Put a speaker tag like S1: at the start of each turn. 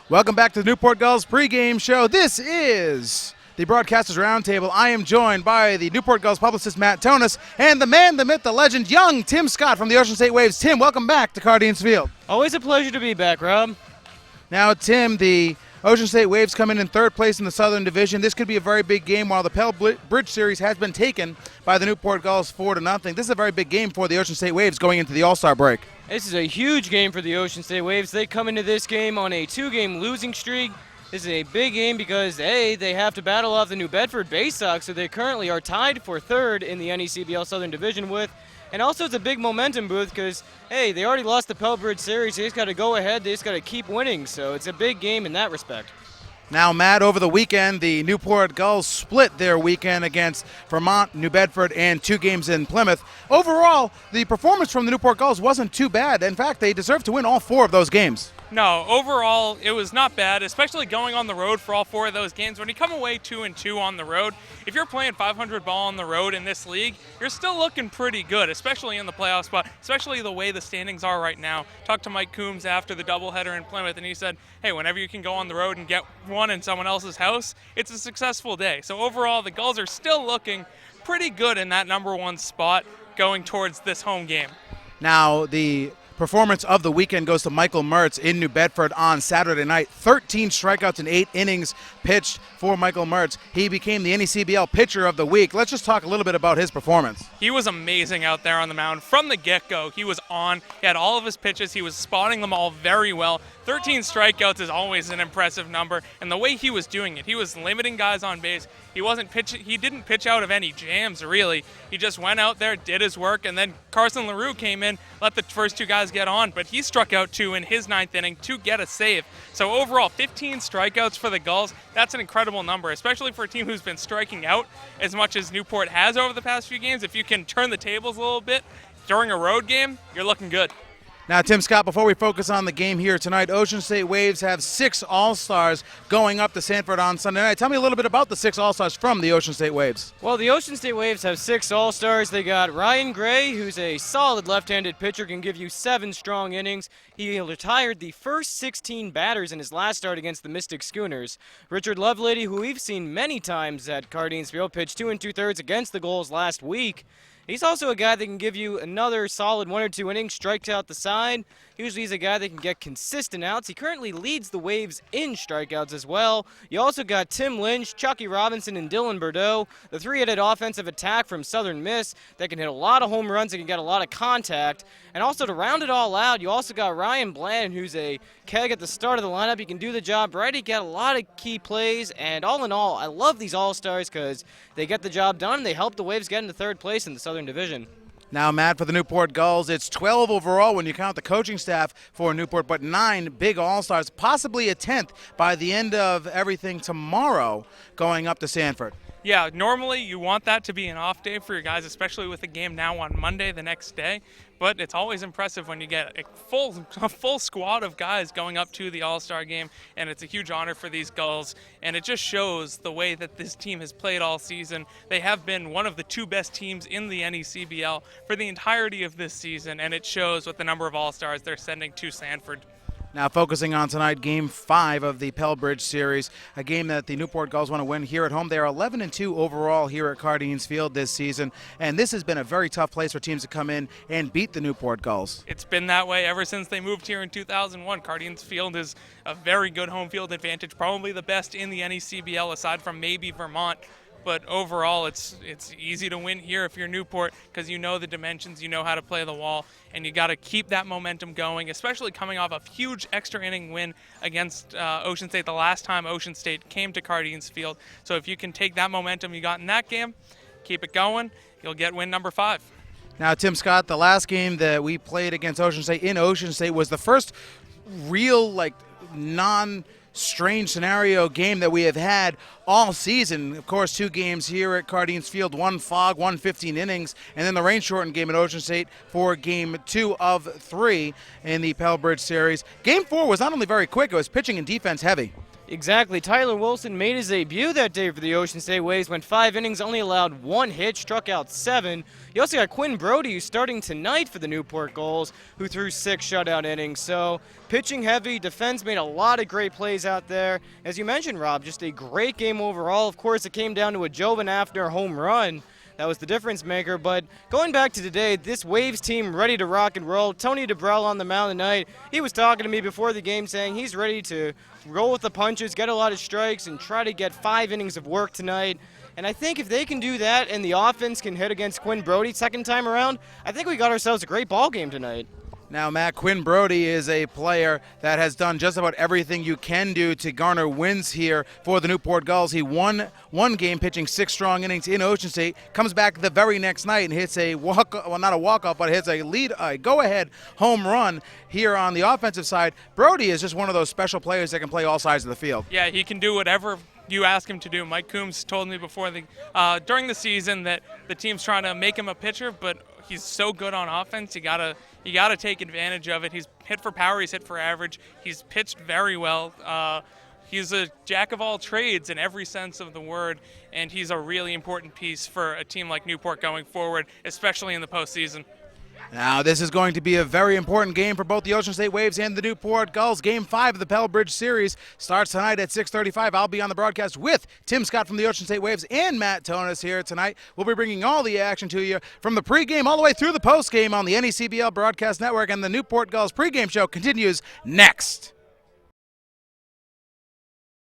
S1: Welcome back to the Newport Gulls pregame show. This is the Broadcasters Roundtable. I am joined by the Newport Gulls publicist Matt Tonis and the man, the myth, the legend, young Tim Scott from the Ocean State Waves. Tim, welcome back to Cardines Field.
S2: Always a pleasure to be back, Rob.
S1: Now, Tim, the Ocean State Waves come in third place in the Southern Division. This could be a very big game while the Pell Bridge Series has been taken by the Newport Gulls 4-0. This is a very big game for the Ocean State Waves going into the All-Star break.
S2: This is a huge game for the Ocean State Waves. They come into this game on a 2-game losing streak. This is a big game because, A, they have to battle off the New Bedford Bay Sox, so they currently are tied for third in the NECBL Southern Division with. And also it's a big momentum boost because, hey, they already lost the Pell Bridge Series. They just got to go ahead. They just got to keep winning. So it's a big game in that respect.
S1: Now, Matt, over the weekend, the Newport Gulls split their weekend against Vermont, New Bedford, and 2 games in Plymouth. Overall, the performance from the Newport Gulls wasn't too bad. In fact, they deserved to win all 4 of those games.
S3: No, overall, it was not bad, especially going on the road for all 4 of those games. When you come away 2-2 on the road, if you're playing 500 ball on the road in this league, you're still looking pretty good, especially in the playoff spot, especially the way the standings are right now. Talked to Mike Coombs after the doubleheader in Plymouth, and he said, hey, whenever you can go on the road and get one in someone else's house, it's a successful day. So overall, the Gulls are still looking pretty good in that number 1 spot going towards this home game.
S1: Now, the performance of the weekend goes to Michael Mertz in New Bedford on Saturday night. 13 strikeouts in 8 innings pitched for Michael Mertz. He became the NECBL Pitcher of the Week. Let's just talk a little bit about his performance.
S3: He was amazing out there on the mound. From the get-go, he was on. He had all of his pitches. He was spotting them all very well. 13 strikeouts is always an impressive number, and the way he was doing it, he was limiting guys on base. He didn't pitch out of any jams, really. He just went out there, did his work, and then Carson LaRue came in, let the first 2 guys get on, but he struck out 2 in his 9th inning to get a save. So overall, 15 strikeouts for the Gulls. That's an incredible number, especially for a team who's been striking out as much as Newport has over the past few games. If you can turn the tables a little bit during a road game, you're looking good.
S1: Now, Tim Scott, before we focus on the game here tonight, Ocean State Waves have 6 All-Stars going up to Sanford on Sunday night. Tell me a little bit about the 6 All-Stars from the Ocean State Waves.
S2: Well, the Ocean State Waves have 6 All-Stars. They got Ryan Gray, who's a solid left-handed pitcher, can give you 7 strong innings. He retired the first 16 batters in his last start against the Mystic Schooners. Richard Lovelady, who we've seen many times at Cardines Field, pitched 2 2/3 against the Gulls last week. He's also a guy that can give you another solid 1 or 2 innings, strikes out the side. Usually he's a guy that can get consistent outs. He currently leads the Waves in strikeouts as well. You also got Tim Lynch, Chucky Robinson, and Dylan Bordeaux, the 3-headed offensive attack from Southern Miss that can hit a lot of home runs and can get a lot of contact. And also to round it all out, you also got Ryan Bland, who's a keg at the start of the lineup. He can do the job right. He got a lot of key plays. And all in all, I love these All-Stars because they get the job done and they help the Waves get into 3rd place in the Southern Division.
S1: Now, Matt, for the Newport Gulls, it's 12 overall when you count the coaching staff for Newport, but 9 big All-Stars, possibly a 10th by the end of everything tomorrow going up to Sanford.
S3: Yeah, normally you want that to be an off day for your guys, especially with the game now on Monday the next day. But it's always impressive when you get a full squad of guys going up to the All-Star game, and it's a huge honor for these Gulls. And it just shows the way that this team has played all season. They have been one of the 2 best teams in the NECBL for the entirety of this season, and it shows with the number of All-Stars they're sending to Sanford.
S1: Now focusing on tonight, Game 5 of the Pell Bridge Series, a game that the Newport Gulls want to win here at home. They are 11-2 overall here at Cardines Field this season, and this has been a very tough place for teams to come in and beat the Newport Gulls.
S3: It's been that way ever since they moved here in 2001. Cardines Field is a very good home field advantage, probably the best in the NECBL aside from maybe Vermont. But overall, it's easy to win here if you're Newport because you know the dimensions, you know how to play the wall, and you got to keep that momentum going, especially coming off a huge extra inning win against Ocean State the last time Ocean State came to Cardines Field. So if you can take that momentum you got in that game, keep it going, you'll get win number 5.
S1: Now, Tim Scott, the last game that we played against Ocean State in Ocean State was the first real, strange scenario game that we have had all season. Of course, 2 games here at Cardines Field, 1 fog, 1 15 innings, and then the rain-shortened game at Ocean State for Game 2 of 3 in the Pell Bridge Series. Game 4 was not only very quick, it was pitching and defense heavy.
S2: Exactly. Tyler Wilson made his debut that day for the Ocean State Waves, went 5 innings, only allowed 1 hit, struck out 7. You also got Quinn Brody, who's starting tonight for the Newport Gulls, who threw 6 shutout innings. So pitching heavy, defense made a lot of great plays out there. As you mentioned, Rob, just a great game overall. Of course, it came down to a Jovan Afner home run. That was the difference maker. But going back to today, this Waves team ready to rock and roll. Tony DeBrell on the mound tonight. He was talking to me before the game saying he's ready to roll with the punches, get a lot of strikes, and try to get 5 innings of work tonight. And I think if they can do that and the offense can hit against Quinn Brody second time around, I think we got ourselves a great ball game tonight.
S1: Now, Matt, Quinn Brody is a player that has done just about everything you can do to garner wins here for the Newport Gulls. He won one game pitching 6 strong innings in Ocean State, comes back the very next night and hits a not a walk-off, but hits a go-ahead home run here on the offensive side. Brody is just one of those special players that can play all sides of the field.
S3: Yeah, he can do whatever you ask him to do. Mike Coombs told me before during the season that the team's trying to make him a pitcher, but he's so good on offense. You gotta take advantage of it. He's hit for power. He's hit for average. He's pitched very well. He's a jack of all trades in every sense of the word, and he's a really important piece for a team like Newport going forward, especially in the postseason.
S1: Now, this is going to be a very important game for both the Ocean State Waves and the Newport Gulls. Game 5 of the Pell Bridge Series starts tonight at 6:35. I'll be on the broadcast with Tim Scott from the Ocean State Waves and Matt Tonis here tonight. We'll be bringing all the action to you from the pregame all the way through the postgame on the NECBL Broadcast Network, and the Newport Gulls pregame show continues next.